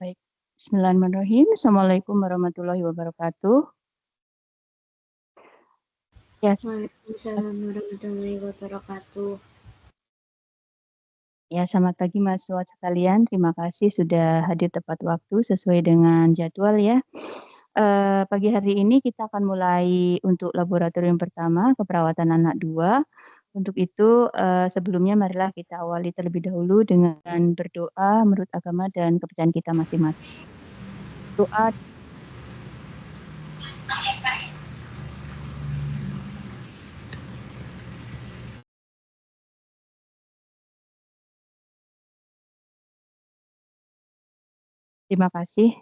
Baik. Bismillahirrahmanirrahim. Assalamualaikum warahmatullahi wabarakatuh. Ya, Waalaikumsalam warahmatullahi wabarakatuh. ya selamat pagi mahasiswa sekalian. Terima kasih sudah hadir tepat waktu sesuai dengan jadwal ya. Pagi hari ini kita akan mulai untuk laboratorium pertama keperawatan anak 2. Untuk itu sebelumnya marilah kita awali terlebih dahulu dengan berdoa menurut agama dan kepercayaan kita masing-masing. Doa. Terima kasih.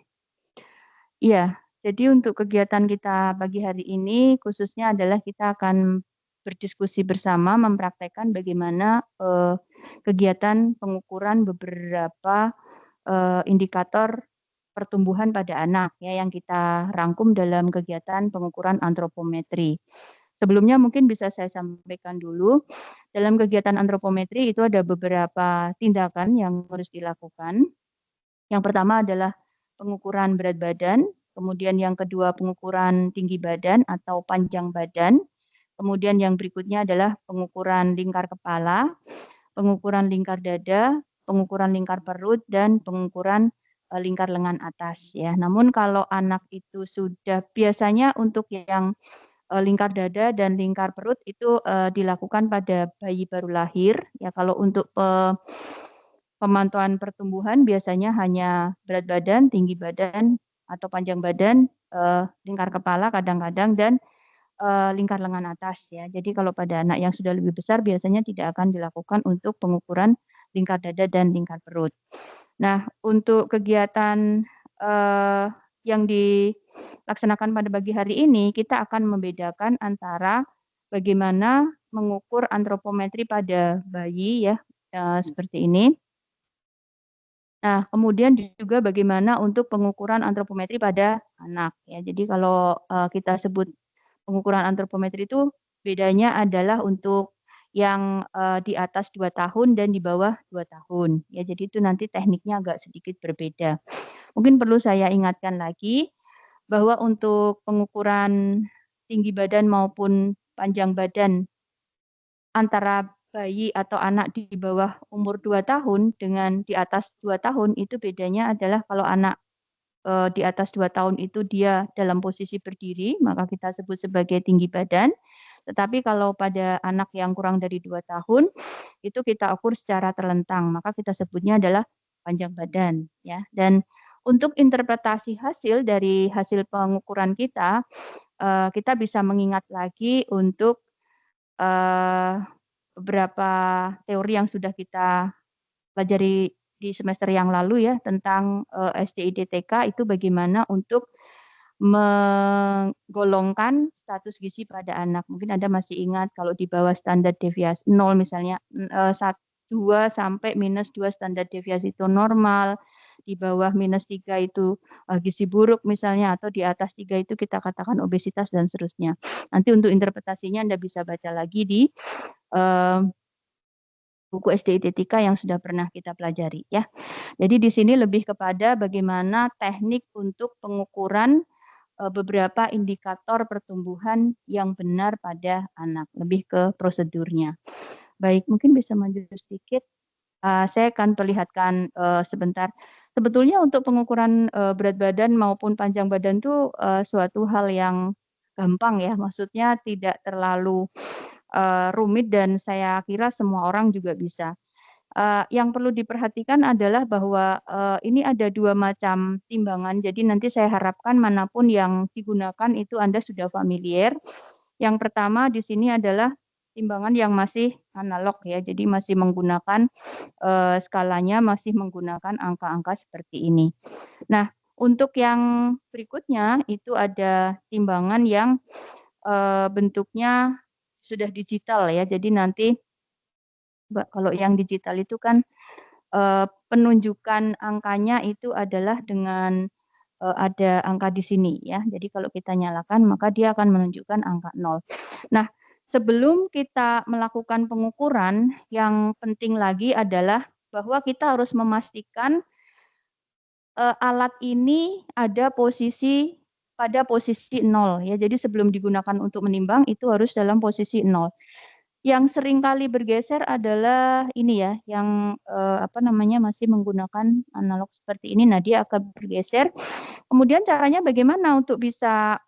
Iya, jadi untuk kegiatan kita pagi hari ini khususnya adalah kita akan berdiskusi bersama mempraktekkan bagaimana kegiatan pengukuran beberapa indikator pertumbuhan pada anak ya yang kita rangkum dalam kegiatan pengukuran antropometri. Sebelumnya mungkin bisa saya sampaikan dulu, dalam kegiatan antropometri itu ada beberapa tindakan yang harus dilakukan. Yang pertama adalah pengukuran berat badan, kemudian yang kedua pengukuran tinggi badan atau panjang badan, kemudian yang berikutnya adalah pengukuran lingkar kepala, pengukuran lingkar dada, pengukuran lingkar perut, dan pengukuran lingkar lengan atas ya. Namun kalau anak itu sudah biasanya untuk yang lingkar dada dan lingkar perut itu dilakukan pada bayi baru lahir ya. Kalau untuk pemantauan pertumbuhan biasanya hanya berat badan, tinggi badan, atau panjang badan, lingkar kepala kadang-kadang, dan lingkar lengan atas ya. Jadi kalau pada anak yang sudah lebih besar biasanya tidak akan dilakukan untuk pengukuran lingkar dada dan lingkar perut. Nah, untuk kegiatan yang dilaksanakan pada pagi hari ini, kita akan membedakan antara bagaimana mengukur antropometri pada bayi ya, seperti ini. Nah, kemudian juga bagaimana untuk pengukuran antropometri pada anak ya. Jadi kalau kita sebut pengukuran antropometri itu bedanya adalah untuk yang di atas 2 tahun dan di bawah 2 tahun ya. Jadi itu nanti tekniknya agak sedikit berbeda. Mungkin perlu saya ingatkan lagi bahwa untuk pengukuran tinggi badan maupun panjang badan antara bayi atau anak di bawah umur 2 tahun dengan di atas 2 tahun itu bedanya adalah kalau anak di atas 2 tahun itu dia dalam posisi berdiri, maka kita sebut sebagai tinggi badan. Tetapi kalau pada anak yang kurang dari 2 tahun, itu kita ukur secara terlentang, maka kita sebutnya adalah panjang badan ya. Dan untuk interpretasi hasil dari hasil pengukuran kita bisa mengingat lagi untuk eee, beberapa teori yang sudah kita pelajari di semester yang lalu ya tentang SDID-TK itu bagaimana untuk menggolongkan status gizi pada anak. Mungkin Anda masih ingat kalau di bawah standar deviasi 0 misalnya 2 sampai -2 standar deviasi itu normal, di bawah -3 itu gizi buruk misalnya, atau di atas 3 itu kita katakan obesitas dan seterusnya. Nanti untuk interpretasinya Anda bisa baca lagi di eee, buku SDID-TK yang sudah pernah kita pelajari ya. Jadi di sini lebih kepada bagaimana teknik untuk pengukuran beberapa indikator pertumbuhan yang benar pada anak, lebih ke prosedurnya. Baik, mungkin bisa maju sedikit, saya akan perlihatkan sebentar. Sebetulnya untuk pengukuran berat badan maupun panjang badan itu suatu hal yang gampang ya, maksudnya tidak terlalu rumit dan saya kira semua orang juga bisa. Yang perlu diperhatikan adalah bahwa ini ada 2 macam timbangan, jadi nanti saya harapkan manapun yang digunakan itu Anda sudah familiar. Yang pertama di sini adalah timbangan yang masih analog ya, jadi masih menggunakan skalanya masih menggunakan angka-angka seperti ini. Nah, untuk yang berikutnya itu ada timbangan yang bentuknya sudah digital ya, jadi nanti kalau yang digital itu kan penunjukan angkanya itu adalah dengan ada angka di sini ya. Jadi kalau kita nyalakan maka dia akan menunjukkan angka 0. Nah, sebelum kita melakukan pengukuran, yang penting lagi adalah bahwa kita harus memastikan alat ini ada pada posisi 0 ya. Jadi sebelum digunakan untuk menimbang itu harus dalam posisi 0. Yang seringkali bergeser adalah ini ya, yang masih menggunakan analog seperti ini. Nah, dia akan bergeser. Kemudian caranya bagaimana untuk bisa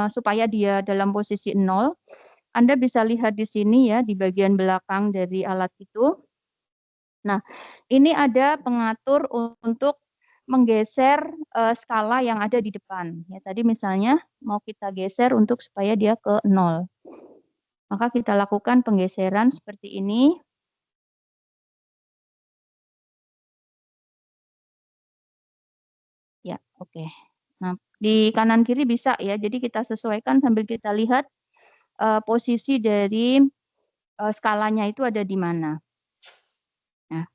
supaya dia dalam posisi 0? Anda bisa lihat di sini ya, di bagian belakang dari alat itu. Nah, ini ada pengatur untuk menggeser skala yang ada di depan. Ya, tadi misalnya mau kita geser untuk supaya dia ke 0. Maka kita lakukan penggeseran seperti ini. Ya, oke. Nah, di kanan kiri bisa ya. Jadi kita sesuaikan sambil kita lihat posisi dari skalanya itu ada di mana. Nah,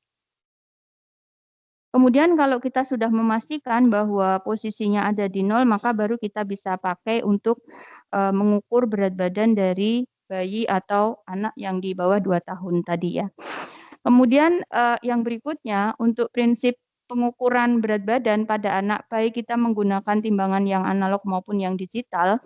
kemudian kalau kita sudah memastikan bahwa posisinya ada di 0, maka baru kita bisa pakai untuk mengukur berat badan dari bayi atau anak yang di bawah 2 tahun tadi ya. Kemudian yang berikutnya untuk prinsip pengukuran berat badan pada anak, baik kita menggunakan timbangan yang analog maupun yang digital,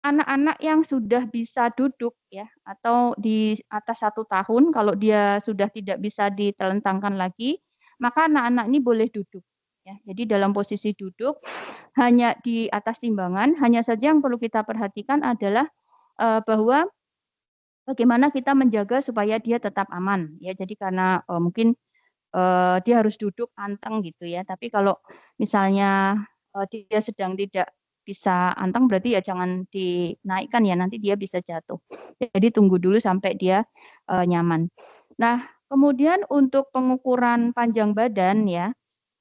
anak-anak yang sudah bisa duduk ya, atau di atas 1 tahun, kalau dia sudah tidak bisa ditelentangkan lagi, maka anak-anak ini boleh duduk ya. Jadi dalam posisi duduk, hanya di atas timbangan, hanya saja yang perlu kita perhatikan adalah bahwa bagaimana kita menjaga supaya dia tetap aman ya. Jadi karena mungkin dia harus duduk anteng gitu ya. Tapi kalau misalnya dia sedang tidak bisa anteng, berarti ya jangan dinaikkan ya, nanti dia bisa jatuh. Jadi tunggu dulu sampai dia nyaman. Nah, kemudian untuk pengukuran panjang badan ya,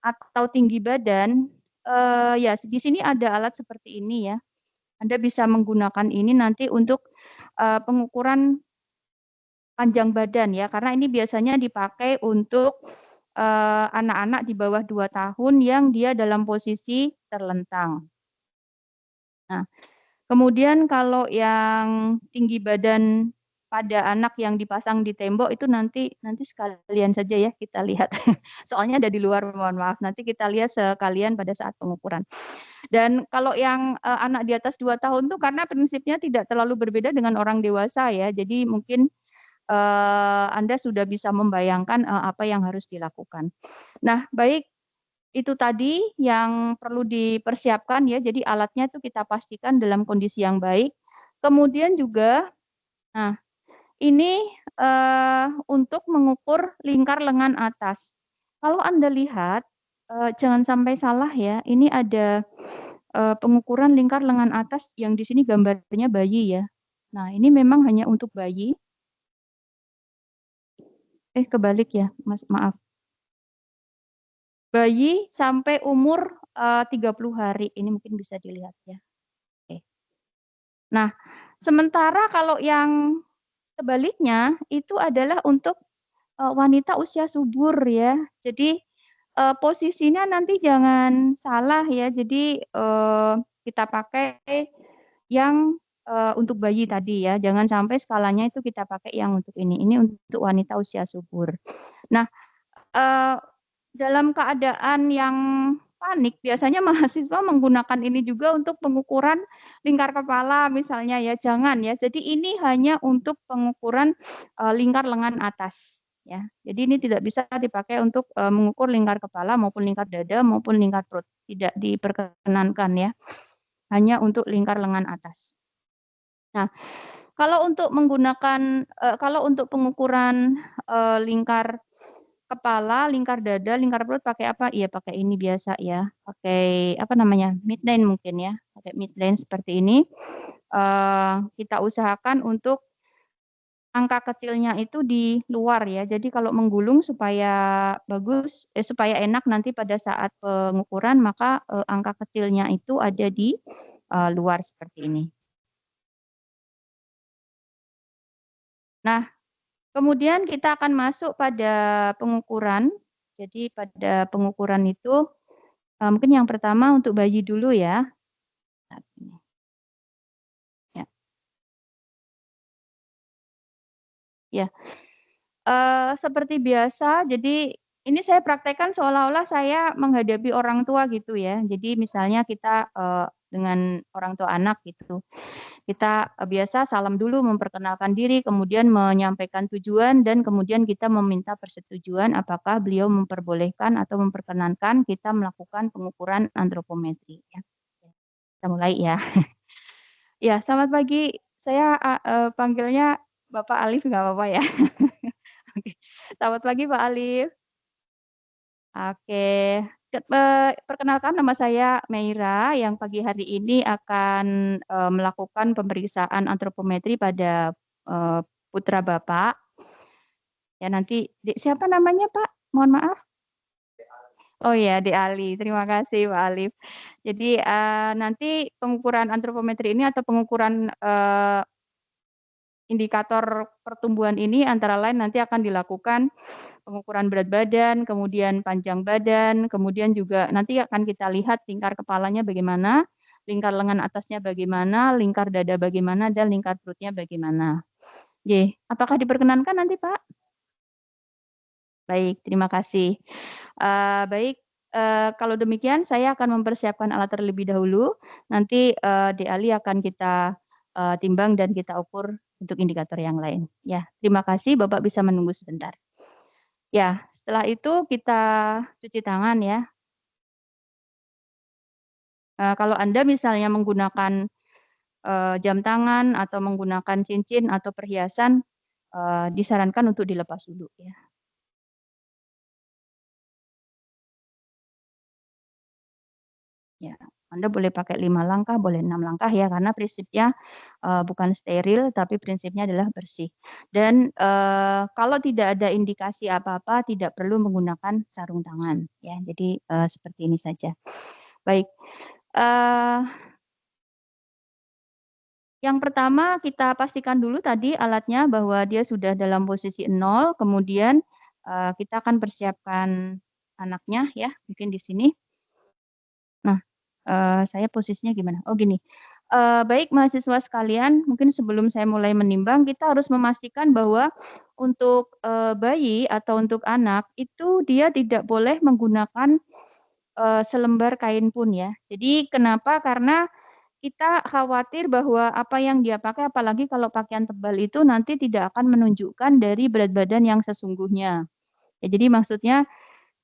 atau tinggi badan, ya di sini ada alat seperti ini ya. Anda bisa menggunakan ini nanti untuk pengukuran panjang badan ya, karena ini biasanya dipakai untuk anak-anak di bawah 2 tahun yang dia dalam posisi terlentang. Nah, kemudian kalau yang tinggi badan pada anak yang dipasang di tembok itu nanti sekalian saja ya kita lihat. Soalnya ada di luar, mohon maaf. Nanti kita lihat sekalian pada saat pengukuran. Dan kalau yang anak di atas 2 tahun tuh karena prinsipnya tidak terlalu berbeda dengan orang dewasa ya. Jadi mungkin Anda sudah bisa membayangkan apa yang harus dilakukan. Nah, baik itu tadi yang perlu dipersiapkan ya, jadi alatnya itu kita pastikan dalam kondisi yang baik. Kemudian juga, nah ini untuk mengukur lingkar lengan atas. Kalau Anda lihat, jangan sampai salah ya, ini ada pengukuran lingkar lengan atas yang di sini gambarnya bayi ya. Nah, ini memang hanya untuk bayi. Kebalik ya, Mas, maaf. Bayi sampai umur 30 hari, ini mungkin bisa dilihat ya. Oke. Nah, sementara kalau yang sebaliknya itu adalah untuk wanita usia subur ya. Jadi posisinya nanti jangan salah ya. Jadi kita pakai yang untuk bayi tadi ya. Jangan sampai skalanya itu kita pakai yang untuk ini. Ini untuk wanita usia subur. Nah, eee, dalam keadaan yang panik, biasanya mahasiswa menggunakan ini juga untuk pengukuran lingkar kepala misalnya ya, jangan ya. Jadi ini hanya untuk pengukuran, lingkar lengan atas, ya. Jadi ini tidak bisa dipakai untuk, mengukur lingkar kepala maupun lingkar dada maupun lingkar perut, tidak diperkenankan ya, hanya untuk lingkar lengan atas. Nah, kalau untuk pengukuran, lingkar kepala, lingkar dada, lingkar perut pakai apa? Iya pakai ini biasa ya, pakai apa namanya, midline mungkin ya, pakai midline seperti ini. Kita usahakan untuk angka kecilnya itu di luar ya. Jadi kalau menggulung supaya supaya enak nanti pada saat pengukuran maka, angka kecilnya itu ada di, luar seperti ini. Nah, kemudian kita akan masuk pada pengukuran. Jadi pada pengukuran itu, mungkin yang pertama untuk bayi dulu ya. Saat ini. Ya, ya. Seperti biasa, jadi Ini saya praktekkan seolah-olah saya menghadapi orang tua gitu ya. Jadi misalnya kita, dengan orang tua anak gitu, kita, biasa salam dulu memperkenalkan diri, kemudian menyampaikan tujuan dan kemudian kita meminta persetujuan apakah beliau memperbolehkan atau memperkenankan kita melakukan pengukuran antropometri ya. Kita mulai ya. Ya, selamat pagi. Saya, panggilnya Bapak Alif nggak apa-apa ya? Oke. Selamat pagi Pak Alif. Oke. Perkenalkan nama saya Meira yang pagi hari ini akan, melakukan pemeriksaan antropometri pada, putra Bapak. Ya nanti siapa namanya Pak? Mohon maaf? Oh ya, Ali. Terima kasih Pak Alif. Jadi, nanti pengukuran antropometri ini atau pengukuran, indikator pertumbuhan ini antara lain nanti akan dilakukan pengukuran berat badan, kemudian panjang badan, kemudian juga nanti akan kita lihat lingkar kepalanya bagaimana, lingkar lengan atasnya bagaimana, lingkar dada bagaimana, dan lingkar perutnya bagaimana. Oke, apakah diperkenankan nanti, Pak? Baik, terima kasih. Baik, kalau demikian saya akan mempersiapkan alat terlebih dahulu, nanti, Ali akan kita, timbang dan kita ukur untuk indikator yang lain. Ya, terima kasih, Bapak bisa menunggu sebentar. Ya, setelah itu kita cuci tangan ya. Kalau Anda misalnya menggunakan, jam tangan atau menggunakan cincin atau perhiasan, disarankan untuk dilepas dulu ya. Ya, Anda boleh pakai 5 langkah, boleh 6 langkah ya, karena prinsipnya, bukan steril, tapi prinsipnya adalah bersih. Dan, kalau tidak ada indikasi apa-apa, tidak perlu menggunakan sarung tangan ya. Jadi, seperti ini saja. Baik, eee yang pertama kita pastikan dulu tadi alatnya bahwa dia sudah dalam posisi 0, kemudian, kita akan persiapkan anaknya ya, mungkin di sini. Nah, saya posisinya gimana? Oh gini, baik mahasiswa sekalian, mungkin sebelum saya mulai menimbang, kita harus memastikan bahwa untuk, bayi atau untuk anak, itu dia tidak boleh menggunakan, selembar kain pun ya. Jadi kenapa? Karena kita khawatir bahwa apa yang dia pakai, apalagi kalau pakaian tebal itu nanti tidak akan menunjukkan dari berat badan yang sesungguhnya. Ya jadi maksudnya,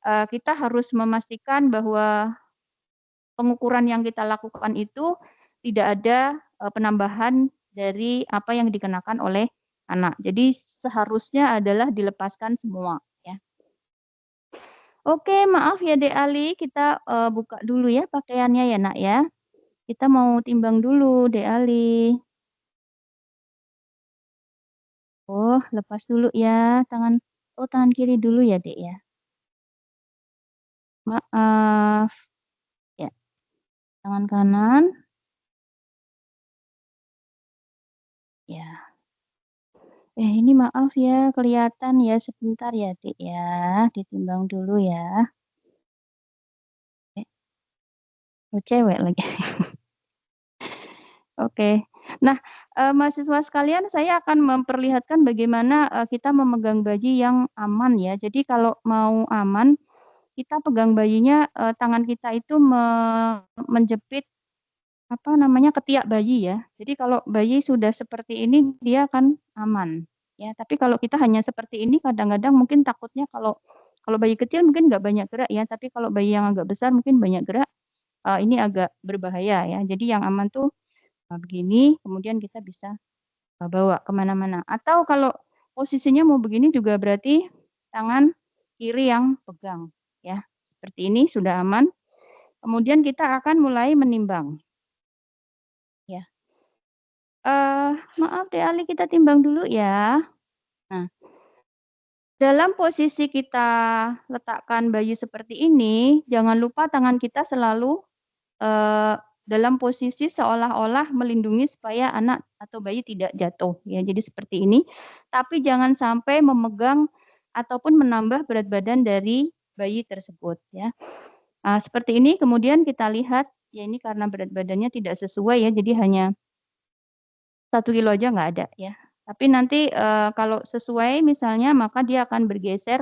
kita harus memastikan bahwa pengukuran yang kita lakukan itu tidak ada, penambahan dari apa yang dikenakan oleh anak. Jadi seharusnya adalah dilepaskan semua ya. Oke, maaf ya Ali, kita, buka dulu ya pakaiannya ya Nak ya. Kita mau timbang dulu Ali. Oh, lepas dulu ya tangan kiri dulu ya, Dek, ya? Maaf. Ya, tangan kanan. Ya. Ini maaf ya, kelihatan ya, sebentar ya, Dek, ya. Ditimbang dulu ya. Oh, cewek lagi. Oke. Nah, mahasiswa sekalian, saya akan memperlihatkan bagaimana, kita memegang bayi yang aman ya. Jadi kalau mau aman, kita pegang bayinya, tangan kita itu menjepit apa namanya, ketiak bayi ya. Jadi kalau bayi sudah seperti ini dia akan aman, ya. Tapi kalau kita hanya seperti ini kadang-kadang mungkin takutnya kalau bayi kecil mungkin nggak banyak gerak ya, tapi kalau bayi yang agak besar mungkin banyak gerak, ini agak berbahaya ya. Jadi yang aman tuh, begini, kemudian kita bisa, bawa ke mana-mana. Atau kalau posisinya mau begini juga berarti tangan kiri yang pegang, ya. Seperti ini sudah aman, kemudian kita akan mulai menimbang. Ya. Maaf Ali, kita timbang dulu ya. Nah, dalam posisi kita letakkan bayi seperti ini, jangan lupa tangan kita selalu, eee, dalam posisi seolah-olah melindungi supaya anak atau bayi tidak jatuh ya, jadi seperti ini. Tapi jangan sampai memegang ataupun menambah berat badan dari bayi tersebut ya. Seperti ini kemudian kita lihat, ya ini karena berat badannya tidak sesuai ya, jadi hanya 1 kilo aja nggak ada ya. Tapi nanti, kalau sesuai misalnya maka dia akan bergeser,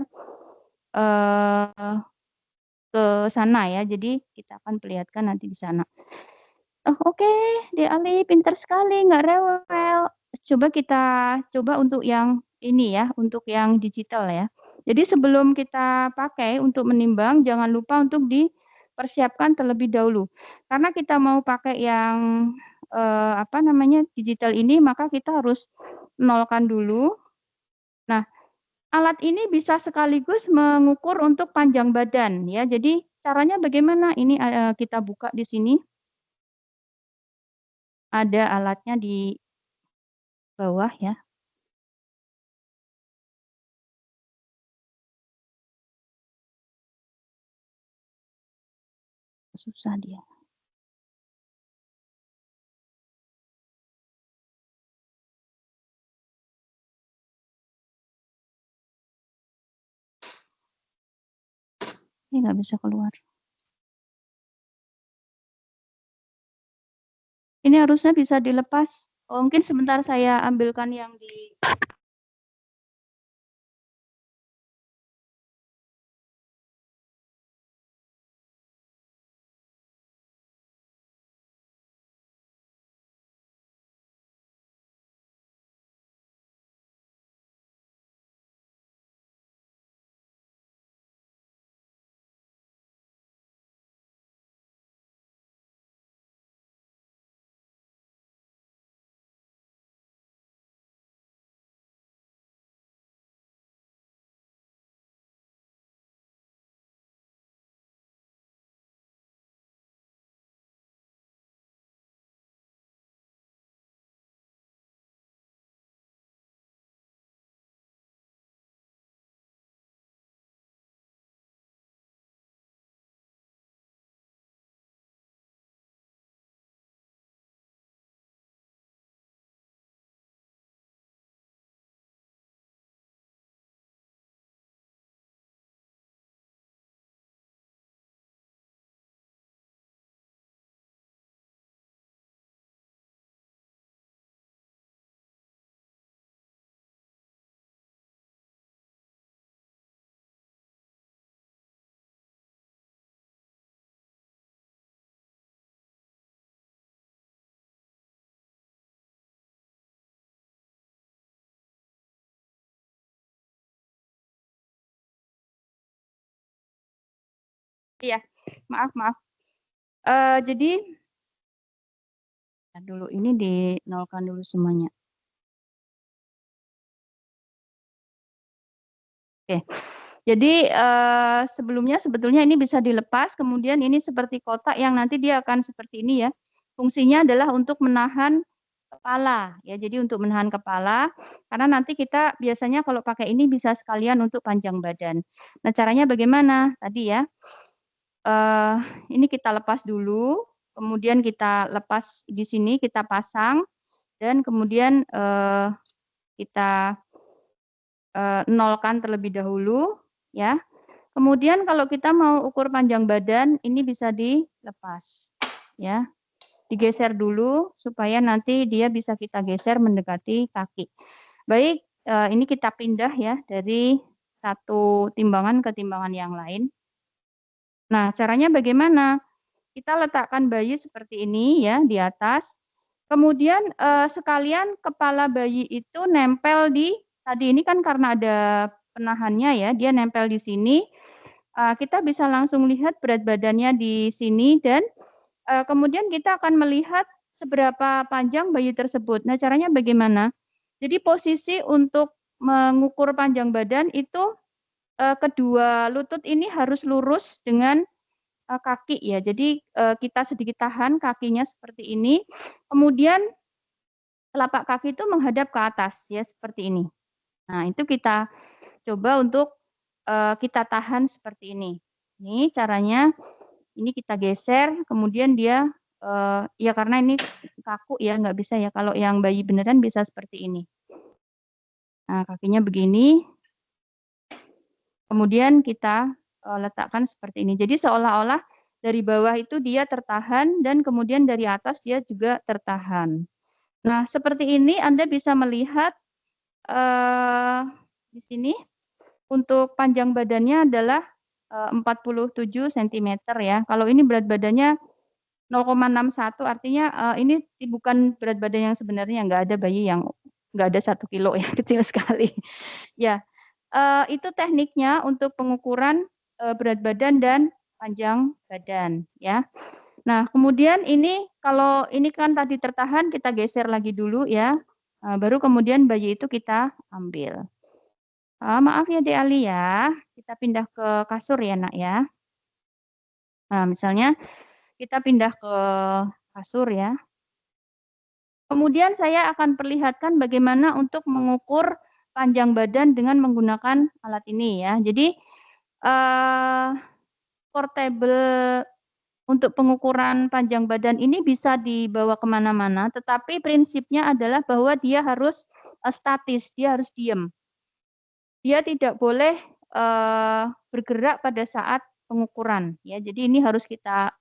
ke sana ya, jadi kita akan perlihatkan nanti di sana. Oh, oke, Dek Ali pinter sekali, nggak rewel. Coba kita coba untuk yang ini ya, untuk yang digital ya. Jadi sebelum kita pakai untuk menimbang, jangan lupa untuk dipersiapkan terlebih dahulu. Karena kita mau pakai yang apa namanya digital ini, maka kita harus nolkan dulu. Nah, alat ini bisa sekaligus mengukur untuk panjang badan ya. Jadi caranya bagaimana? Ini kita buka di sini. Ada alatnya di bawah ya. Susah dia. Ini nggak bisa keluar. Ini harusnya bisa dilepas. Oh, mungkin sebentar saya ambilkan yang di Iya, maaf. Jadi dulu ini dinolkan dulu semuanya. Oke. Jadi sebelumnya sebetulnya ini bisa dilepas, kemudian ini seperti kotak yang nanti dia akan seperti ini ya. Fungsinya adalah untuk menahan kepala ya. Jadi untuk menahan kepala, karena nanti kita biasanya kalau pakai ini bisa sekalian untuk panjang badan. Nah, caranya bagaimana? Tadi ya, eh, ini kita lepas dulu, kemudian kita lepas di sini, kita pasang, dan kemudian kita nolkan terlebih dahulu ya. Kemudian kalau kita mau ukur panjang badan, ini bisa dilepas ya. Digeser dulu supaya nanti dia bisa kita geser mendekati kaki. Baik, ini kita pindah ya dari satu timbangan ke timbangan yang lain. Nah, caranya bagaimana? Kita letakkan bayi seperti ini ya di atas. Kemudian sekalian kepala bayi itu nempel di tadi ini kan karena ada penahannya ya, dia nempel di sini. Kita bisa langsung lihat berat badannya di sini dan kemudian kita akan melihat seberapa panjang bayi tersebut. Nah, caranya bagaimana? Jadi posisi untuk mengukur panjang badan itu kedua lutut ini harus lurus dengan kaki ya. Jadi kita sedikit tahan kakinya seperti ini. Kemudian telapak kaki itu menghadap ke atas ya seperti ini. Nah, itu kita coba untuk kita tahan seperti ini. Ini caranya. Ini kita geser, kemudian dia ya karena ini kaku ya nggak bisa ya. Kalau yang bayi beneran bisa seperti ini. Nah, kakinya begini. Kemudian kita letakkan seperti ini. Jadi seolah-olah dari bawah itu dia tertahan dan kemudian dari atas dia juga tertahan. Nah, seperti ini Anda bisa melihat di sini Untuk panjang badannya adalah 47 cm ya. Kalau ini berat badannya 0,61 artinya ini bukan berat badan yang sebenarnya, nggak ada bayi yang nggak ada 1 kilo ya, kecil sekali. Ya, itu tekniknya untuk pengukuran berat badan dan panjang badan ya. Nah, kemudian ini kalau ini kan tadi tertahan, kita geser lagi dulu ya. Baru kemudian bayi itu kita ambil. Maaf ya Dek Ali ya, kita pindah ke kasur ya Nak ya. Nah, misalnya kita pindah ke kasur ya. Kemudian saya akan perlihatkan bagaimana untuk mengukur panjang badan dengan menggunakan alat ini ya. Jadi portable untuk pengukuran panjang badan ini bisa dibawa kemana-mana, tetapi prinsipnya adalah bahwa dia harus statis, dia harus diam. Dia tidak boleh bergerak pada saat pengukuran ya. Jadi ini harus kita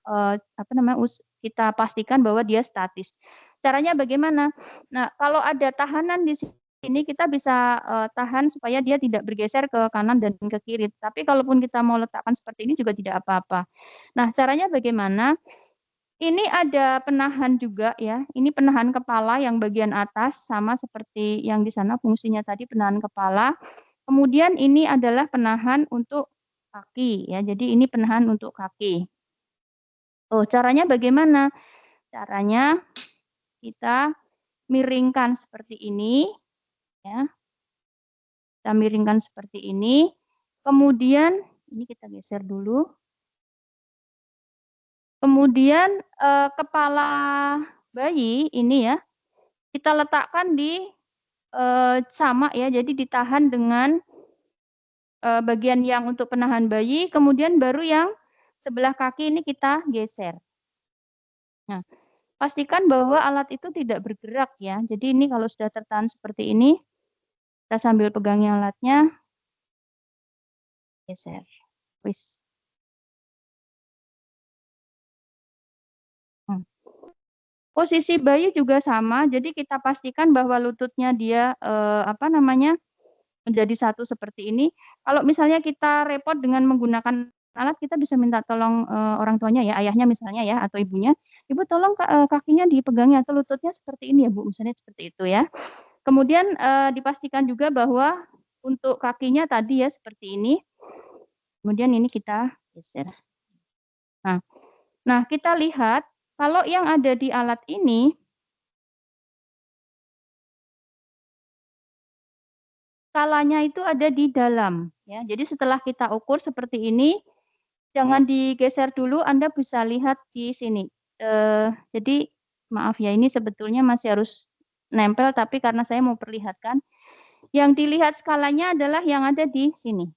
kita pastikan bahwa dia statis. Caranya bagaimana? Nah, kalau ada tahanan di sini kita bisa tahan supaya dia tidak bergeser ke kanan dan ke kiri. Tapi kalaupun kita mau letakkan seperti ini juga tidak apa-apa. Nah, caranya bagaimana? Ini ada penahan juga ya. Ini penahan kepala yang bagian atas sama seperti yang di sana fungsinya tadi penahan kepala. Kemudian ini adalah penahan untuk kaki ya. Jadi ini penahan untuk kaki. Oh, caranya bagaimana? Caranya kita miringkan seperti ini ya. Kita miringkan seperti ini. Kemudian ini kita geser dulu. Kemudian kepala bayi ini ya kita letakkan di sama ya, jadi ditahan dengan bagian yang untuk penahan bayi, kemudian baru yang sebelah kaki ini kita geser. Nah, pastikan bahwa alat itu tidak bergerak ya. Jadi ini kalau sudah tertahan seperti ini, kita sambil pegangi alatnya, geser. Wis. Posisi bayi juga sama, jadi kita pastikan bahwa lututnya dia menjadi satu seperti ini. Kalau misalnya kita repot dengan menggunakan alat, kita bisa minta tolong orang tuanya ya, ayahnya misalnya ya, atau ibunya, "Ibu tolong kakinya dipegangi atau lututnya seperti ini ya Bu," misalnya seperti itu ya. Kemudian dipastikan juga bahwa untuk kakinya tadi ya seperti ini, kemudian ini kita geser. Nah, kita lihat kalau yang ada di alat ini skalanya itu ada di dalam ya. Jadi setelah kita ukur seperti ini, jangan digeser dulu, Anda bisa lihat di sini. Jadi maaf ya, ini sebetulnya masih harus nempel, tapi karena saya mau perlihatkan, yang dilihat skalanya adalah yang ada di sini.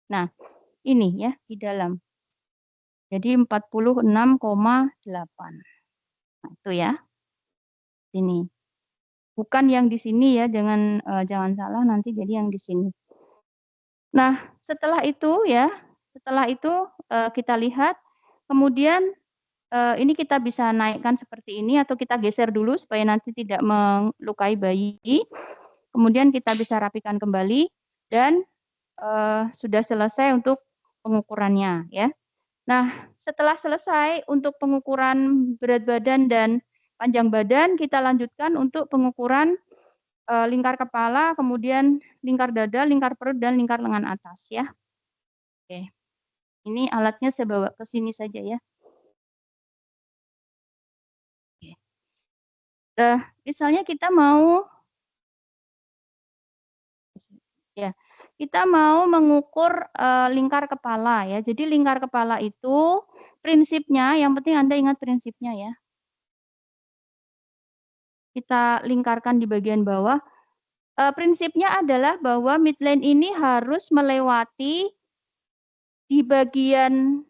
Nah, ini ya di dalam. Jadi 46,8. Nah, itu ya. Sini. Bukan yang di sini ya, jangan salah nanti jadi yang di sini. Nah, setelah itu kita lihat, kemudian ini kita bisa naikkan seperti ini atau kita geser dulu supaya nanti tidak melukai bayi. Kemudian kita bisa rapikan kembali dan sudah selesai untuk pengukurannya ya. Nah, setelah selesai untuk pengukuran berat badan dan panjang badan, kita lanjutkan untuk pengukuran lingkar kepala, kemudian lingkar dada, lingkar perut, dan lingkar lengan atas ya. Oke. Ini alatnya saya bawa ke sini saja ya. Oke. Misalnya kita mau mengukur lingkar kepala ya. Jadi lingkar kepala itu prinsipnya, yang penting Anda ingat prinsipnya ya. Kita lingkarkan di bagian bawah. Prinsipnya adalah bahwa midline ini harus melewati di bagian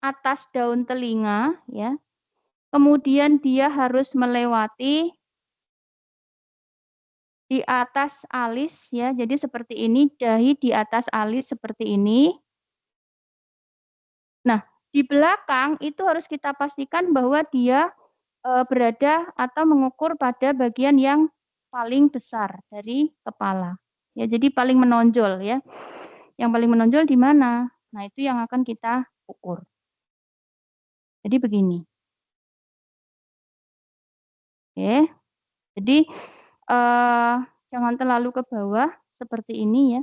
atas daun telinga ya. Kemudian dia harus melewati di atas alis ya. Jadi seperti ini, dahi di atas alis seperti ini. Nah, di belakang itu harus kita pastikan bahwa dia berada atau mengukur pada bagian yang paling besar dari kepala. Ya, jadi paling menonjol ya. Yang paling menonjol di mana? Nah, itu yang akan kita ukur. Jadi begini. Oke. Jadi jangan terlalu ke bawah seperti ini ya.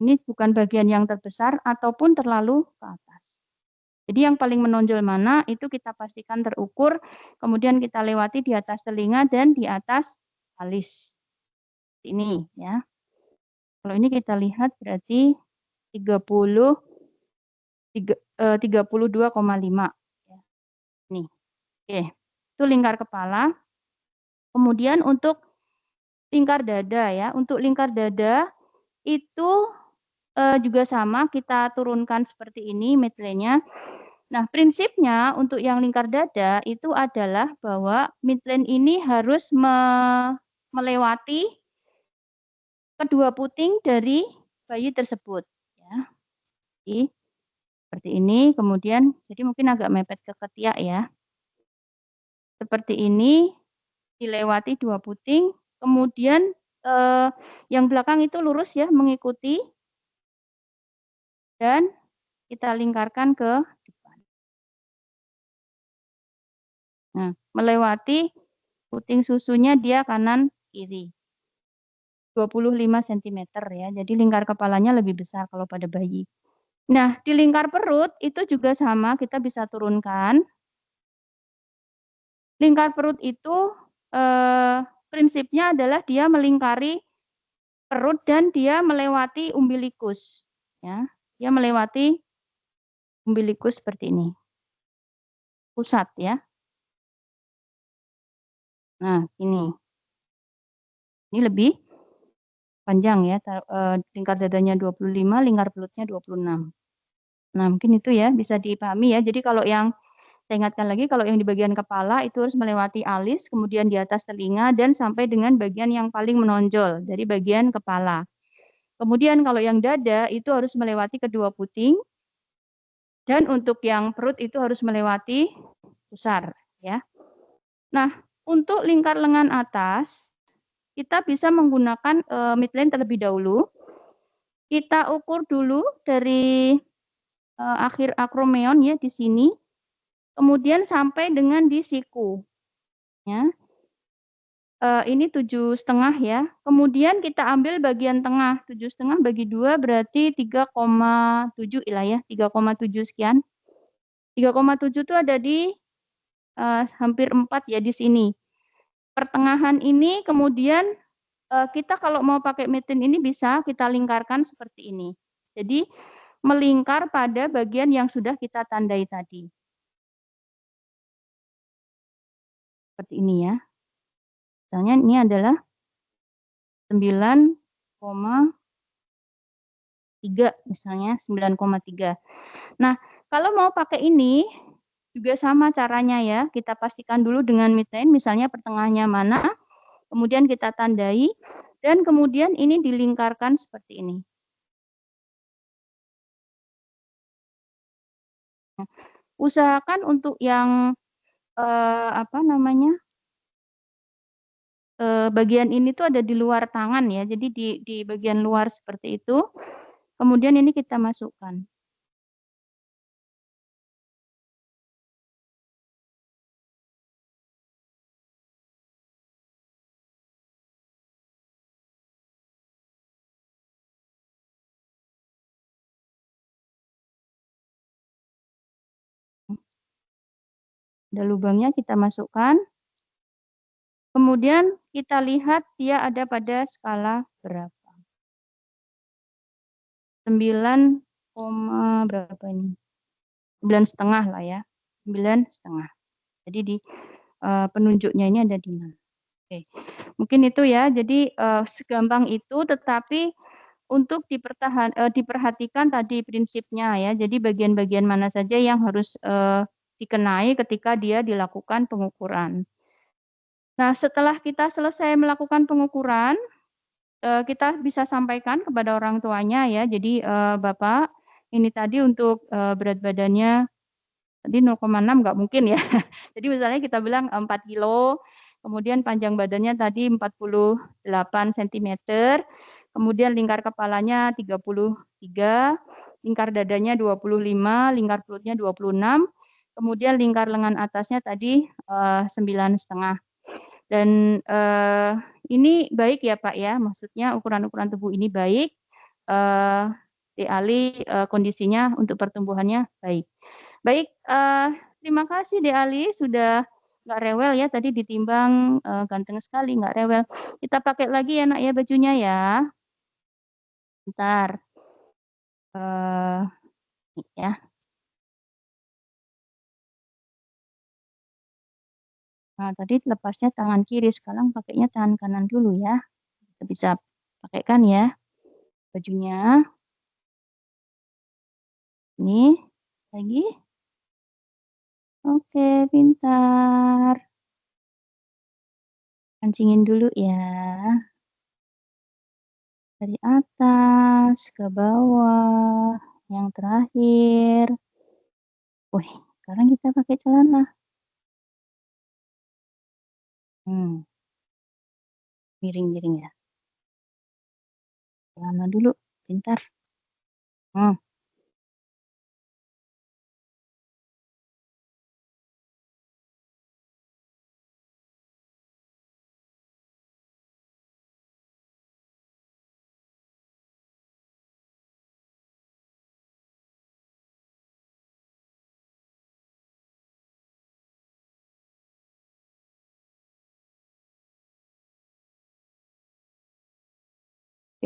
Ini bukan bagian yang terbesar ataupun terlalu ke atas. Jadi yang paling menonjol mana itu kita pastikan terukur, kemudian kita lewati di atas telinga dan di atas alis. Ini ya. Kalau ini kita lihat berarti 32,5 ya. Nih. Oke. Itu lingkar kepala. Kemudian untuk lingkar dada ya. Untuk lingkar dada itu juga sama, kita turunkan seperti ini midline-nya. Nah, prinsipnya untuk yang lingkar dada itu adalah bahwa midline ini harus melewati kedua puting dari bayi tersebut ya. Jadi, seperti ini, kemudian jadi mungkin agak mepet ke ketiak ya. Seperti ini, dilewati dua puting, kemudian yang belakang itu lurus ya, mengikuti dan kita lingkarkan ke depan. Nah, melewati puting susunya dia kanan kiri. 25 cm ya. Jadi lingkar kepalanya lebih besar kalau pada bayi. Nah, di lingkar perut itu juga sama, kita bisa turunkan. Lingkar perut itu prinsipnya adalah dia melingkari perut dan dia melewati umbilikus ya. Dia melewati umbilikus seperti ini. Pusat ya. Nah, ini. Ini lebih panjang ya, lingkar dadanya 25, lingkar perutnya 26. Nah, mungkin itu ya bisa dipahami ya. Jadi kalau yang saya ingatkan lagi, kalau yang di bagian kepala itu harus melewati alis, kemudian di atas telinga dan sampai dengan bagian yang paling menonjol dari bagian kepala. Kemudian kalau yang dada itu harus melewati kedua puting dan untuk yang perut itu harus melewati pusar ya. Nah, untuk lingkar lengan atas kita bisa menggunakan midline terlebih dahulu. Kita ukur dulu dari akhir akromeon ya di sini, kemudian sampai dengan di siku. Ya. Ini 7,5 ya. Kemudian kita ambil bagian tengah, 7,5 bagi 2 berarti 3,7 lah ya, 3,7 sekian. 3,7 itu ada di hampir 4 ya di sini. Pertengahan ini kemudian kita kalau mau pakai midline ini bisa kita lingkarkan seperti ini. Jadi melingkar pada bagian yang sudah kita tandai tadi. Seperti ini ya. Misalnya ini adalah 9,3 misalnya 9,3. Nah, kalau mau pakai ini juga sama caranya ya. Kita pastikan dulu dengan midline misalnya pertengahnya mana, kemudian kita tandai dan kemudian ini dilingkarkan seperti ini. Nah, usahakan untuk yang apa namanya? Bagian ini tuh ada di luar tangan ya. Jadi di bagian luar seperti itu. Kemudian ini kita masukkan. Ada lubangnya kita masukkan. Kemudian kita lihat dia ada pada skala berapa. 9, berapa ini? 9,5 lah ya. 9,5. Jadi di penunjuknya ini ada di mana. Oke. Mungkin itu ya. Jadi segampang itu, tetapi untuk diperhatikan tadi prinsipnya ya. Jadi bagian-bagian mana saja yang harus dikenai ketika dia dilakukan pengukuran. Nah, setelah kita selesai melakukan pengukuran, kita bisa sampaikan kepada orang tuanya ya. Jadi Bapak, ini tadi untuk berat badannya tadi 0,6 nggak mungkin ya. Jadi misalnya kita bilang 4 kilo, kemudian panjang badannya tadi 48 cm, kemudian lingkar kepalanya 33, lingkar dadanya 25, lingkar perutnya 26, kemudian lingkar lengan atasnya tadi 9,5. Dan ini baik ya Pak ya, maksudnya ukuran-ukuran tubuh ini baik, Ali kondisinya untuk pertumbuhannya baik. Baik, terima kasih Ali sudah nggak rewel ya tadi ditimbang, ganteng sekali nggak rewel. Kita pakai lagi ya Nak ya bajunya ya. Bentar. Ya. Nah, tadi lepasnya tangan kiri, sekarang pakainya tangan kanan dulu ya. Kita bisa pakaikan ya bajunya. Ini lagi. Oke, pintar. Pancingin dulu ya. Dari atas ke bawah. Yang terakhir. Wih, sekarang kita pakai celana. Miring-miring ya. Celana dulu, pintar.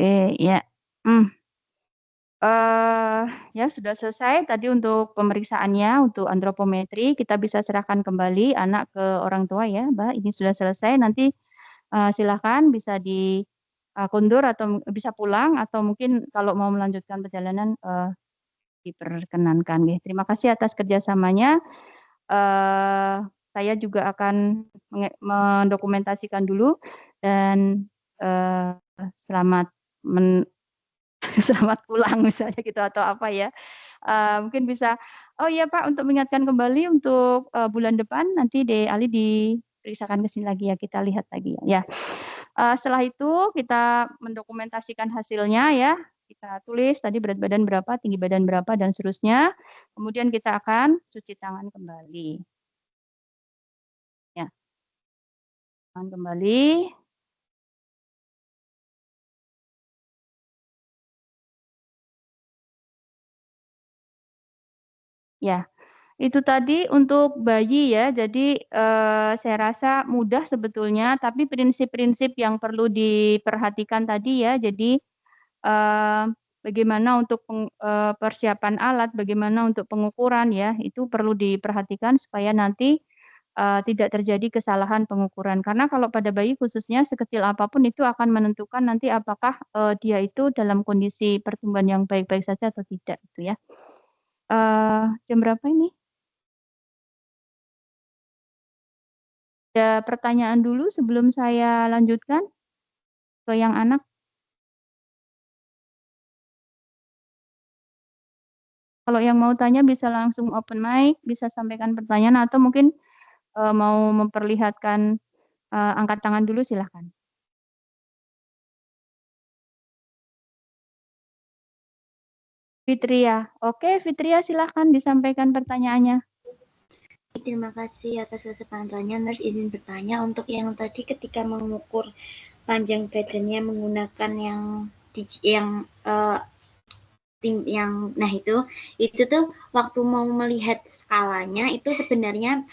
Oke, ya. Ya sudah selesai tadi untuk pemeriksaannya, untuk antropometri, kita bisa serahkan kembali anak ke orang tua ya, Mbak, ini sudah selesai, nanti, silakan bisa kondur atau bisa pulang atau mungkin kalau mau melanjutkan perjalanan, diperkenankan nggih. Terima kasih atas kerjasamanya. Saya juga akan mendokumentasikan dulu dan, selamat selamat pulang misalnya gitu atau apa ya. Mungkin bisa oh iya Pak untuk mengingatkan kembali untuk, bulan depan nanti Ali diperiksakan ke sini lagi ya, kita lihat lagi ya. Setelah itu kita mendokumentasikan hasilnya ya, kita tulis tadi berat badan berapa, tinggi badan berapa dan seterusnya, kemudian kita akan cuci tangan kembali. Ya. Tangan kembali. Ya. Itu tadi untuk bayi ya, jadi, saya rasa mudah sebetulnya, tapi prinsip-prinsip yang perlu diperhatikan tadi ya, jadi, bagaimana untuk persiapan alat, bagaimana untuk pengukuran ya, itu perlu diperhatikan supaya nanti, tidak terjadi kesalahan pengukuran. Karena kalau pada bayi khususnya sekecil apapun itu akan menentukan nanti apakah, dia itu dalam kondisi pertumbuhan yang baik-baik saja atau tidak, gitu ya. Jam berapa ini? Ada pertanyaan dulu sebelum saya lanjutkan ke yang anak? Kalau yang mau tanya bisa langsung open mic, bisa sampaikan pertanyaan atau mungkin, mau memperlihatkan, angkat tangan dulu silahkan. Fitria. Oke Fitria silahkan disampaikan pertanyaannya. Terima kasih atas kesempatannya. Nurse izin bertanya untuk yang tadi ketika mengukur panjang badannya menggunakan nah itu tuh waktu mau melihat skalanya itu sebenarnya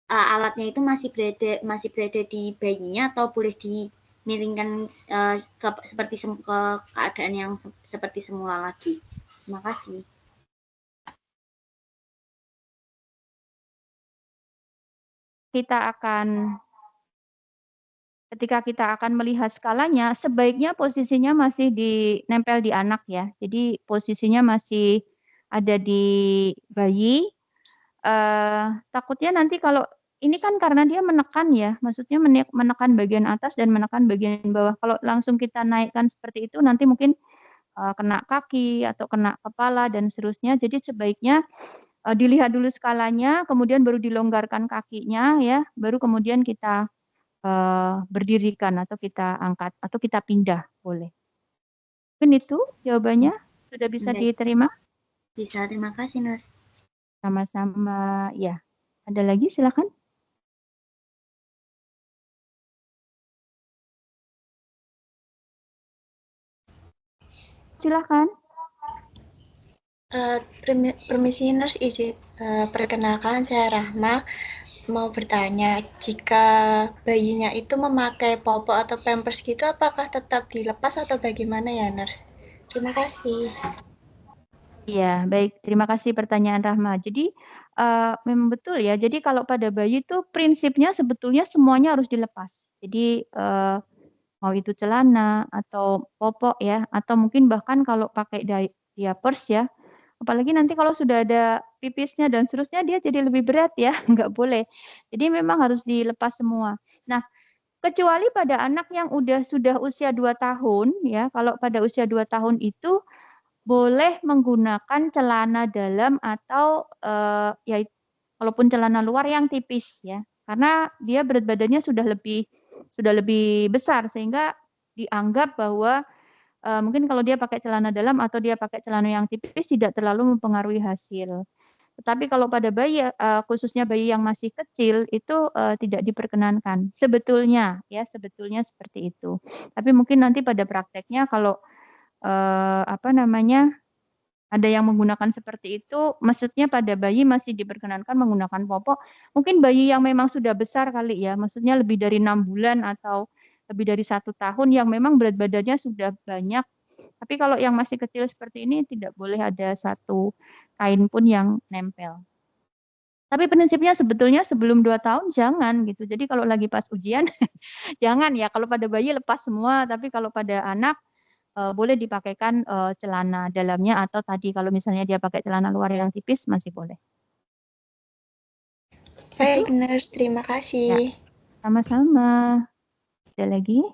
alatnya itu masih berada di bayinya atau boleh dimiringkan seperti ke keadaan yang seperti semula lagi. Terima kasih. Ketika kita akan melihat skalanya, sebaiknya posisinya masih nempel di anak ya. Jadi posisinya masih ada di bayi. Takutnya nanti kalau ini kan karena dia menekan ya, maksudnya menekan bagian atas dan menekan bagian bawah. Kalau langsung kita naikkan seperti itu nanti mungkin, kena kaki atau kena kepala dan seterusnya. Jadi sebaiknya dilihat dulu skalanya, kemudian baru dilonggarkan kakinya ya, baru kemudian kita berdirikan atau kita angkat atau kita pindah, boleh. Mungkin itu jawabannya, sudah bisa Baik. diterima? Bisa, terima kasih, Nurse. Sama-sama, ya. Ada lagi, silakan. Silakan. Permisi Nurse, izin perkenalkan saya Rahma, mau bertanya, jika bayinya itu memakai popok atau pampers gitu, apakah tetap dilepas atau bagaimana ya Nurse? Terima kasih. Iya, baik. Terima kasih pertanyaan Rahma. Jadi memang betul ya. Jadi kalau pada bayi itu prinsipnya sebetulnya semuanya harus dilepas. Jadi mau itu celana atau popok ya, atau mungkin bahkan kalau pakai diapers ya. Apalagi nanti kalau sudah ada pipisnya dan seterusnya dia jadi lebih berat ya, nggak boleh. Jadi memang harus dilepas semua. Nah, kecuali pada anak yang sudah usia 2 tahun ya, kalau pada usia 2 tahun itu boleh menggunakan celana dalam atau ya kalaupun celana luar yang tipis ya. Karena dia berat badannya sudah lebih besar sehingga dianggap bahwa mungkin kalau dia pakai celana dalam atau dia pakai celana yang tipis tidak terlalu mempengaruhi hasil. Tetapi kalau pada bayi khususnya bayi yang masih kecil itu tidak diperkenankan. Sebetulnya ya, sebetulnya seperti itu. Tapi mungkin nanti pada prakteknya kalau apa namanya, ada yang menggunakan seperti itu, maksudnya pada bayi masih diperkenankan menggunakan popok. Mungkin bayi yang memang sudah besar kali ya, maksudnya lebih dari 6 bulan atau lebih dari 1 tahun yang memang berat badannya sudah banyak. Tapi kalau yang masih kecil seperti ini tidak boleh ada satu kain pun yang nempel. Tapi prinsipnya sebetulnya sebelum 2 tahun jangan gitu. Jadi kalau lagi pas ujian jangan ya, kalau pada bayi lepas semua, tapi kalau pada anak boleh dipakaikan celana dalamnya atau tadi kalau misalnya dia pakai celana luar yang tipis masih boleh. Baik Nurse, terima Ya, kasih. sama-sama. Ada lagi?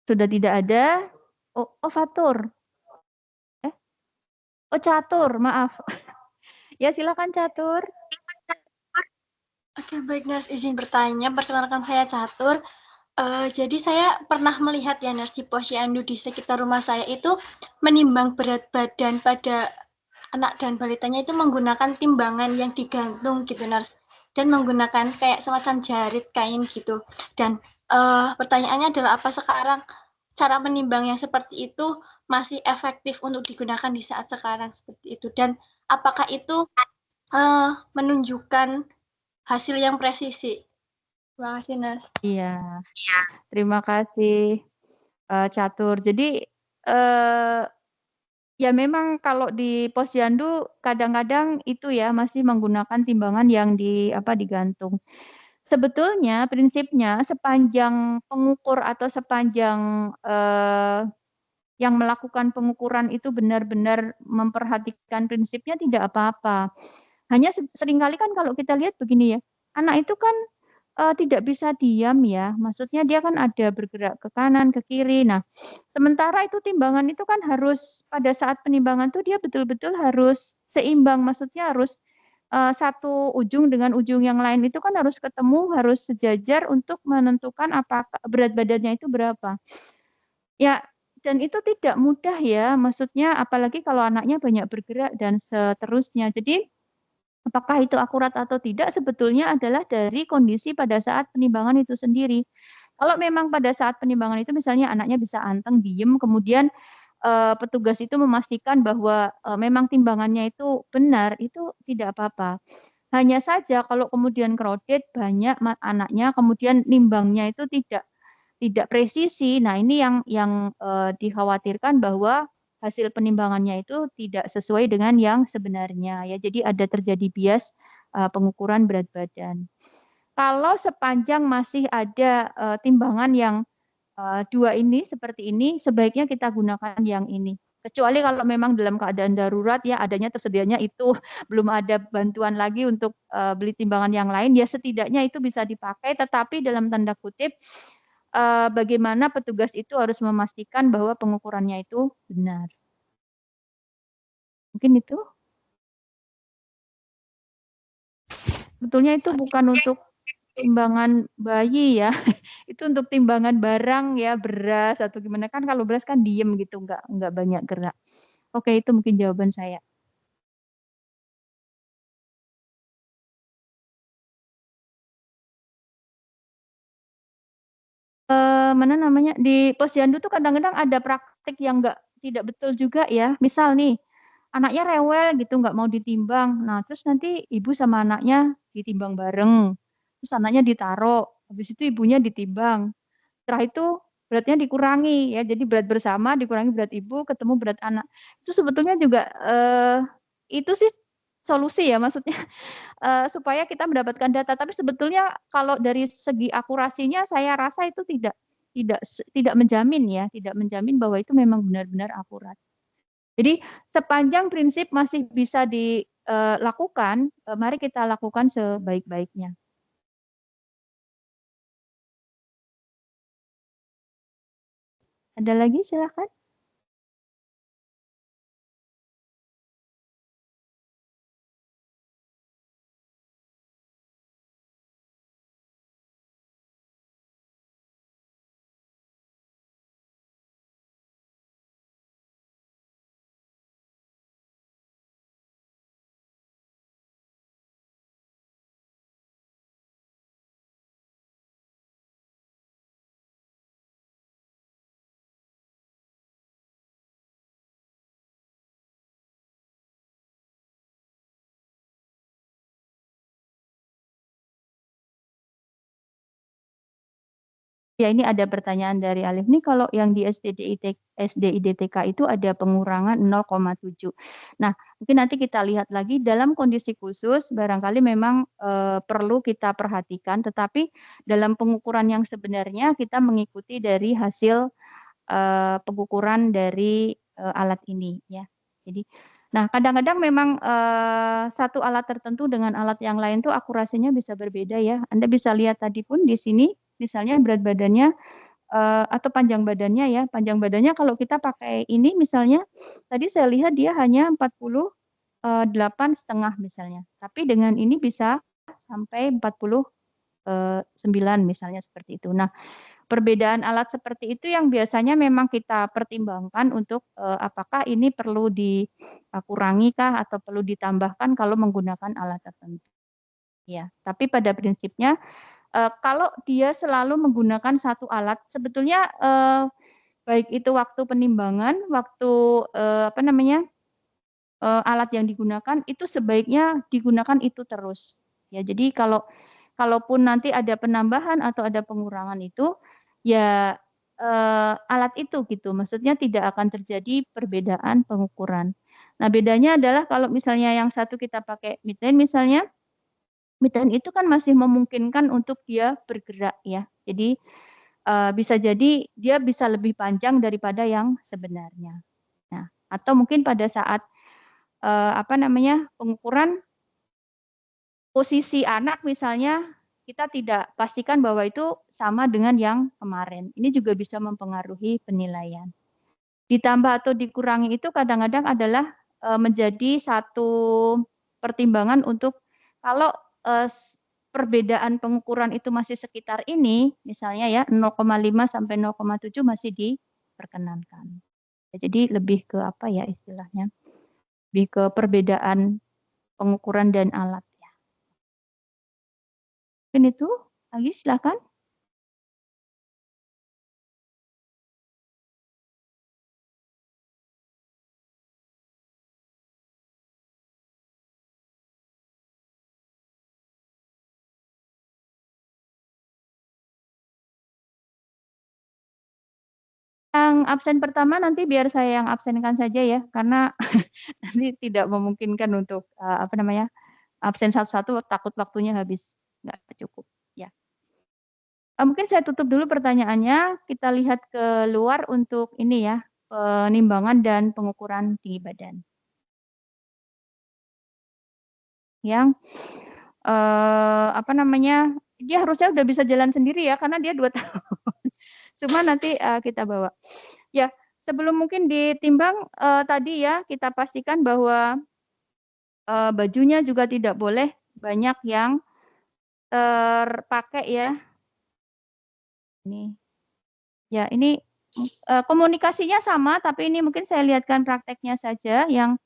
Sudah tidak ada? Oh, Fatur. Oh, Catur, maaf. Ya, silakan Catur. Oke, baik Nurse, izin bertanya. Perkenalkan saya Catur. Jadi saya pernah melihat ya Nurse, di posyandu di sekitar rumah saya itu menimbang berat badan pada anak dan balitanya itu menggunakan timbangan yang digantung gitu Nurse, dan menggunakan kayak semacam jarit kain gitu. Dan pertanyaannya adalah apa sekarang cara menimbang yang seperti itu masih efektif untuk digunakan di saat sekarang seperti itu, dan apakah itu menunjukkan hasil yang presisi? Terima kasih Nurse. Iya, terima kasih Catur. Jadi ya memang kalau di posyandu kadang-kadang itu ya masih menggunakan timbangan yang digantung. Sebetulnya prinsipnya sepanjang pengukur atau sepanjang yang melakukan pengukuran itu benar-benar memperhatikan prinsipnya tidak apa-apa. Hanya seringkali kan kalau kita lihat begini ya, anak itu kan tidak bisa diam ya, maksudnya dia kan ada bergerak ke kanan, ke kiri. Nah, sementara itu timbangan itu kan harus pada saat penimbangan tuh dia betul-betul harus seimbang, maksudnya harus satu ujung dengan ujung yang lain itu kan harus ketemu, harus sejajar untuk menentukan apakah berat badannya itu berapa. Ya, dan itu tidak mudah ya, maksudnya apalagi kalau anaknya banyak bergerak dan seterusnya. Jadi apakah itu akurat atau tidak sebetulnya adalah dari kondisi pada saat penimbangan itu sendiri. Kalau memang pada saat penimbangan itu misalnya anaknya bisa anteng, diem, kemudian petugas itu memastikan bahwa memang timbangannya itu benar, itu tidak apa-apa. Hanya saja kalau kemudian crowded banyak anaknya, kemudian nimbangnya itu tidak presisi. Nah, ini yang dikhawatirkan bahwa hasil penimbangannya itu tidak sesuai dengan yang sebenarnya ya. Jadi ada terjadi bias pengukuran berat badan. Kalau sepanjang masih ada timbangan yang dua ini seperti ini, sebaiknya kita gunakan yang ini. Kecuali kalau memang dalam keadaan darurat ya adanya tersedianya itu belum ada bantuan lagi untuk beli timbangan yang lain ya setidaknya itu bisa dipakai tetapi dalam tanda kutip bagaimana petugas itu harus memastikan bahwa pengukurannya itu benar. Mungkin itu? Sebetulnya itu bukan untuk timbangan bayi ya, itu untuk timbangan barang ya, beras atau gimana, kan kalau beras kan diem gitu, nggak banyak gerak. Oke, itu mungkin jawaban saya. Mana namanya, di posyandu tuh kadang-kadang ada praktik yang tidak betul juga ya. Misal nih, anaknya rewel gitu, nggak mau ditimbang. Nah, terus nanti ibu sama anaknya ditimbang bareng. Terus anaknya ditaruh, habis itu ibunya ditimbang. Setelah itu beratnya dikurangi ya, jadi berat bersama dikurangi berat ibu, ketemu berat anak. Itu sebetulnya juga itu sih solusi ya, maksudnya supaya kita mendapatkan data. Tapi sebetulnya kalau dari segi akurasinya saya rasa itu tidak menjamin ya, tidak menjamin bahwa itu memang benar-benar akurat. Jadi sepanjang prinsip masih bisa dilakukan, mari kita lakukan sebaik-baiknya. Ada lagi silakan. Ya, ini ada pertanyaan dari Alif nih, kalau yang di SDIDTK itu ada pengurangan 0,7. Nah, mungkin nanti kita lihat lagi dalam kondisi khusus, barangkali memang perlu kita perhatikan, tetapi dalam pengukuran yang sebenarnya kita mengikuti dari hasil pengukuran dari alat ini ya. Jadi, nah kadang-kadang memang satu alat tertentu dengan alat yang lain tuh akurasinya bisa berbeda ya. Anda bisa lihat tadi pun di sini, misalnya berat badannya atau panjang badannya ya. Panjang badannya kalau kita pakai ini misalnya, tadi saya lihat dia hanya 48,5 misalnya. Tapi dengan ini bisa sampai 49 misalnya seperti itu. Nah, perbedaan alat seperti itu yang biasanya memang kita pertimbangkan untuk apakah ini perlu dikurangi kah atau perlu ditambahkan kalau menggunakan alat tertentu. Ya, tapi pada prinsipnya kalau dia selalu menggunakan satu alat, sebetulnya baik itu waktu penimbangan, waktu apa namanya alat yang digunakan itu sebaiknya digunakan itu terus. Ya, jadi kalaupun nanti ada penambahan atau ada pengurangan itu, ya alat itu gitu, maksudnya tidak akan terjadi perbedaan pengukuran. Nah, bedanya adalah kalau misalnya yang satu kita pakai midline misalnya, midline itu kan masih memungkinkan untuk dia bergerak ya. Jadi bisa jadi dia bisa lebih panjang daripada yang sebenarnya. Nah, atau mungkin pada saat apa namanya, pengukuran posisi anak misalnya, kita tidak pastikan bahwa itu sama dengan yang kemarin. Ini juga bisa mempengaruhi penilaian. Ditambah atau dikurangi itu kadang-kadang adalah menjadi satu pertimbangan untuk kalau perbedaan pengukuran itu masih sekitar ini, misalnya ya 0,5 sampai 0,7 masih diperkenankan. Jadi lebih ke apa ya istilahnya, lebih ke perbedaan pengukuran dan alat. Mungkin itu, lagi silakan. Yang absen pertama nanti biar saya yang absenkan saja ya, karena nanti tidak memungkinkan untuk apa namanya absen satu-satu, takut waktunya habis, nggak cukup. Ya. Mungkin saya tutup dulu pertanyaannya. Kita lihat ke luar untuk ini ya, penimbangan dan pengukuran tinggi badan. Yang apa namanya, dia harusnya udah bisa jalan sendiri ya, karena dia 2 tahun. Cuma nanti kita bawa. Ya, sebelum mungkin ditimbang tadi ya kita pastikan bahwa bajunya juga tidak boleh banyak yang terpakai ya. Ini. Ya, ini komunikasinya sama, tapi ini mungkin saya lihatkan prakteknya saja yang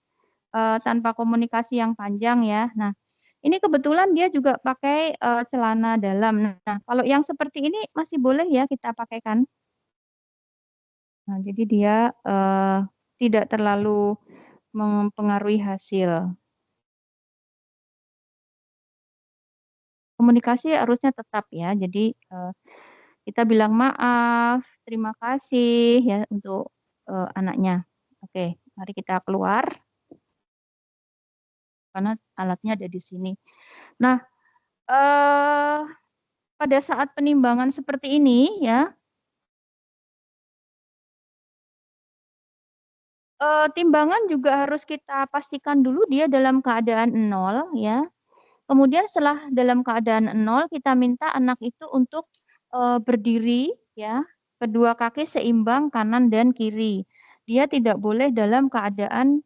tanpa komunikasi yang panjang ya. Nah, ini kebetulan dia juga pakai celana dalam. Nah, kalau yang seperti ini masih boleh ya kita pakaikan. Nah, jadi dia tidak terlalu mempengaruhi hasil. Komunikasi harusnya tetap ya. Jadi kita bilang maaf, terima kasih ya untuk anaknya. Oke, mari kita keluar karena alatnya ada di sini. Nah, pada saat penimbangan seperti ini ya, timbangan juga harus kita pastikan dulu dia dalam keadaan 0 ya. Kemudian setelah dalam keadaan 0, kita minta anak itu untuk berdiri ya, kedua kaki seimbang kanan dan kiri. Dia tidak boleh dalam keadaan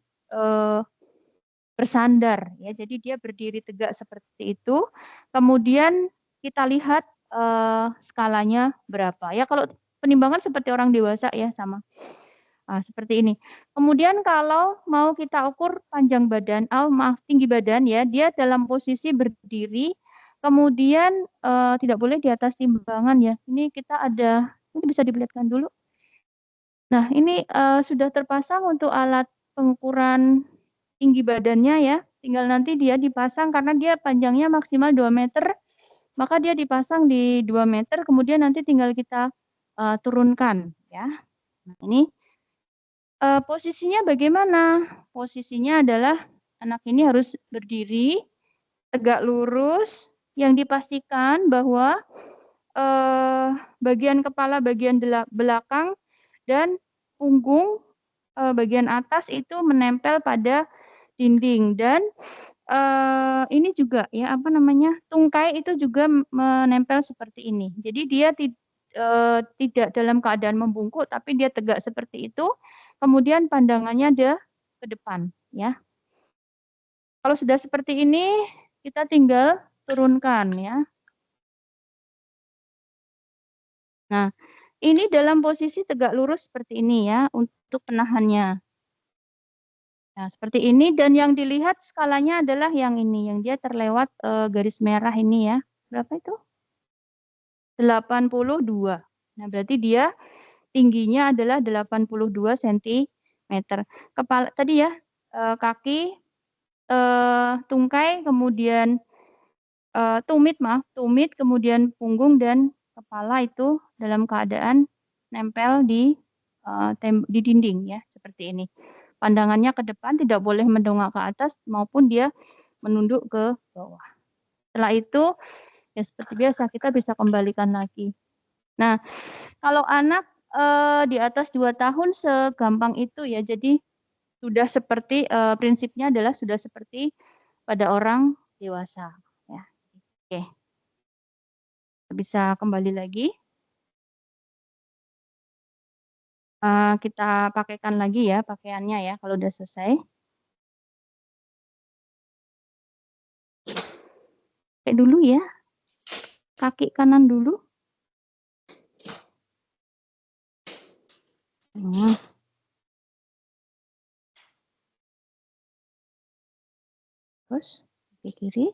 bersandar ya. Jadi dia berdiri tegak seperti itu. Kemudian kita lihat skalanya berapa. Ya kalau penimbangan seperti orang dewasa ya sama. Seperti ini. Kemudian kalau mau kita ukur panjang badan, maaf tinggi badan ya, dia dalam posisi berdiri, kemudian tidak boleh di atas timbangan ya. Ini kita ada, ini bisa diperlihatkan dulu. Nah ini sudah terpasang untuk alat pengukuran tinggi badannya ya. Tinggal nanti dia dipasang karena dia panjangnya maksimal 2 meter, maka dia dipasang di 2 meter, kemudian nanti tinggal kita turunkan ya. Nah, ini posisinya bagaimana? Posisinya adalah anak ini harus berdiri, tegak lurus, yang dipastikan bahwa bagian kepala bagian belakang dan punggung bagian atas itu menempel pada dinding dan ini juga ya apa namanya tungkai itu juga menempel seperti ini. Jadi dia tidak dalam keadaan membungkuk tapi dia tegak seperti itu. Kemudian pandangannya dia ke depan ya. Kalau sudah seperti ini kita tinggal turunkan ya. Nah, ini dalam posisi tegak lurus seperti ini ya untuk penahannya. Nah, seperti ini dan yang dilihat skalanya adalah yang ini, yang dia terlewat garis merah ini ya. Berapa itu? 82. Nah, berarti dia tingginya adalah 82 cm. Kepala tadi ya, kaki, tungkai, kemudian tumit, kemudian punggung dan kepala itu dalam keadaan nempel di dinding ya, seperti ini. Pandangannya ke depan, tidak boleh mendongak ke atas maupun dia menunduk ke bawah. Setelah itu, ya seperti biasa kita bisa kembalikan lagi. Nah, kalau anak di atas 2 tahun segampang itu ya, jadi sudah seperti prinsipnya adalah sudah seperti pada orang dewasa. Ya. Oke, bisa kembali lagi. Kita pakaikan lagi ya pakaiannya ya kalau udah selesai. Pakai dulu ya, kaki kanan dulu. Terus kaki kiri.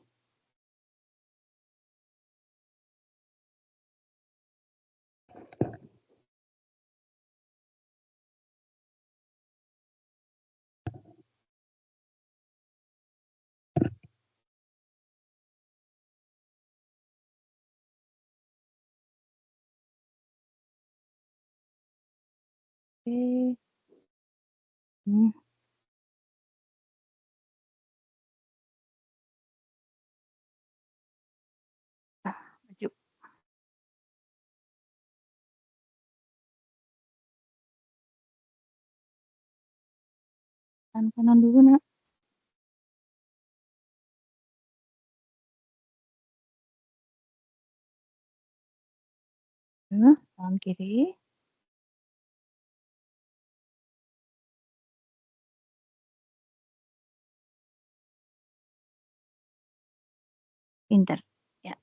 Oke. Maju. Kanan dulu nak. Tangan kiri. Pinter. Ya.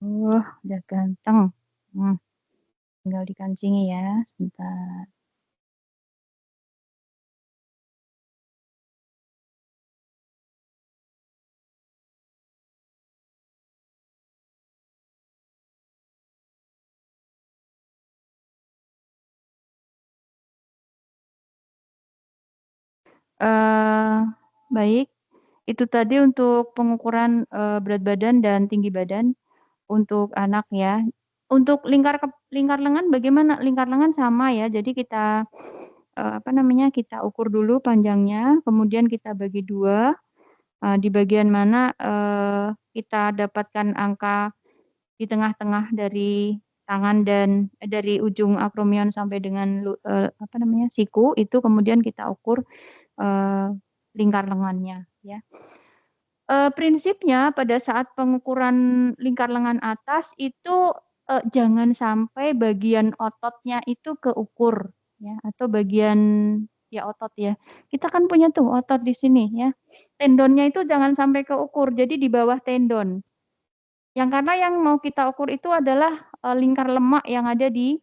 Udah ganteng. Tinggal dikancingi ya, sebentar. Baik, itu tadi untuk pengukuran berat badan dan tinggi badan untuk anak ya. Untuk lingkar lengan bagaimana? Lingkar lengan sama ya. Jadi kita kita ukur dulu panjangnya, kemudian kita bagi dua. Di bagian mana kita dapatkan angka di tengah-tengah dari tangan dan dari ujung akromion sampai dengan siku itu kemudian kita ukur lingkar lengannya ya. Prinsipnya pada saat pengukuran lingkar lengan atas itu jangan sampai bagian ototnya itu keukur ya atau bagian ya otot ya. Kita kan punya tuh otot di sini ya. Tendonnya itu jangan sampai keukur. Jadi di bawah tendon. Yang karena yang mau kita ukur itu adalah lingkar lemak yang ada di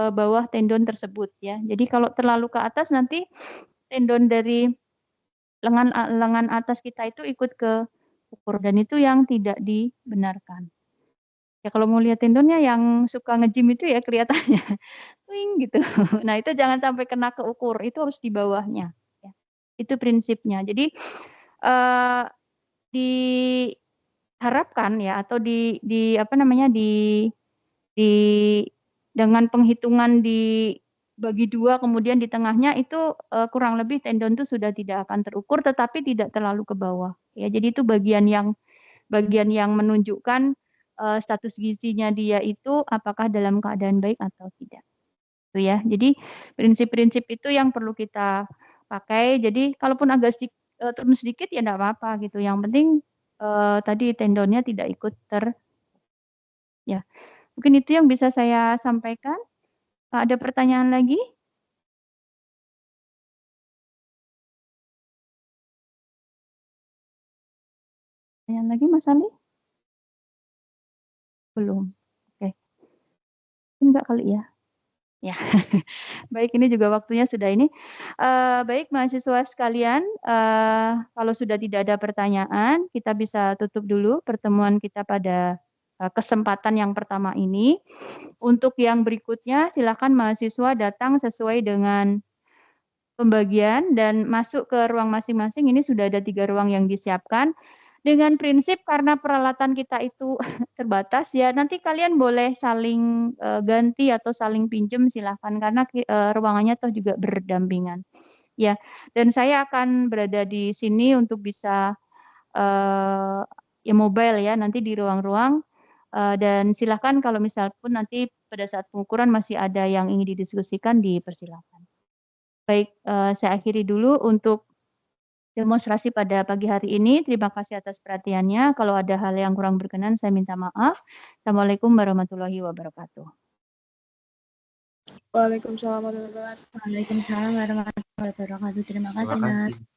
bawah tendon tersebut ya. Jadi kalau terlalu ke atas nanti tendon dari lengan atas kita itu ikut ke ukur dan itu yang tidak dibenarkan. Ya kalau mau lihat tendonnya yang suka nge-gym itu ya kelihatannya wing gitu. Nah, itu jangan sampai kena ke ukur, itu harus di bawahnya ya. Itu prinsipnya. Jadi diharapkan ya atau di dengan penghitungan dibagi dua kemudian di tengahnya itu kurang lebih tendon itu sudah tidak akan terukur tetapi tidak terlalu ke bawah ya. Jadi itu bagian yang menunjukkan status gizinya dia itu apakah dalam keadaan baik atau tidak. Itu ya. Jadi prinsip-prinsip itu yang perlu kita pakai. Jadi kalaupun agak turun sedikit ya enggak apa-apa gitu. Yang penting tadi tendonnya tidak ikut ya. Mungkin itu yang bisa saya sampaikan. Ada pertanyaan lagi? Pertanyaan lagi Mas Ali? Belum. Oke. Enggak kali ya? Ya. Baik, ini juga waktunya sudah ini. Baik mahasiswa sekalian, kalau sudah tidak ada pertanyaan, kita bisa tutup dulu pertemuan kita pada kesempatan yang pertama ini. Untuk yang berikutnya, silakan mahasiswa datang sesuai dengan pembagian dan masuk ke ruang masing-masing. Ini sudah ada 3 ruang yang disiapkan. Dengan prinsip karena peralatan kita itu terbatas ya, nanti kalian boleh saling ganti atau saling pinjam silahkan karena ruangannya toh juga berdampingan. Ya, dan saya akan berada di sini untuk bisa ya mobile ya nanti di ruang-ruang dan silahkan kalau misal pun nanti pada saat pengukuran masih ada yang ingin didiskusikan dipersilakan. Baik, saya akhiri dulu untuk demonstrasi pada pagi hari ini. Terima kasih atas perhatiannya. Kalau ada hal yang kurang berkenan, saya minta maaf. Assalamualaikum warahmatullahi wabarakatuh. Waalaikumsalam warahmatullahi wabarakatuh. Waalaikumsalam warahmatullahi wabarakatuh. Terima kasih, Mas.